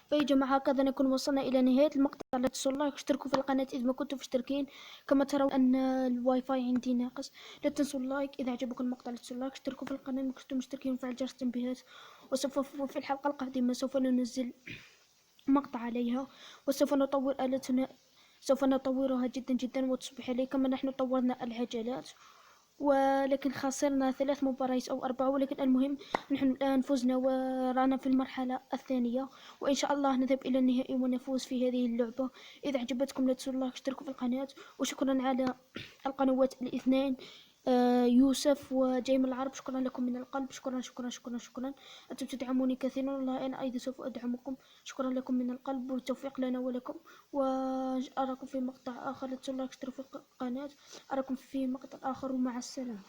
فيا جماعة هكذا نكون وصلنا إلى نهاية المقطع. لا تنسوا اللايك واشتركوا في القناة إذا ما كنتم مشتركين. كما ترون أن الواي فاي عندي ناقص. لا تنسوا اللايك إذا عجبكم المقطع. لا تنسوا اللايك اشتركوا في القناة إذا كنتم مشتركين وفعل جرس التنبيهات. وسوف في الحلقة القادمة سوف ننزل مقطع عليها، وسوف نطور آلتنا، سوف نطورها جدا جدا وتصبح عليه. كما نحن طورنا العجلات، ولكن خسرنا 3 مباريات أو 4، ولكن المهم نحن الآن فزنا ورانا في المرحلة الثانية، وإن شاء الله نذهب إلى النهائي ونفوز في هذه اللعبة. إذا عجبتكم لا تنسوا اللايك اشتركوا في القناة. وشكرا على القنوات الاثنين يوسف وجاي من العرب، شكرا لكم من القلب. شكرا شكرا شكرا شكرا، أنتم تدعموني كثيرا والله أنا أيضا سوف أدعمكم. شكرا لكم من القلب والتوفيق لنا ولكم، وأراكم في مقطع آخر. لا تنسوا اللايك اشتركوا في القناة. أراكم في مقطع آخر ومع السلامة.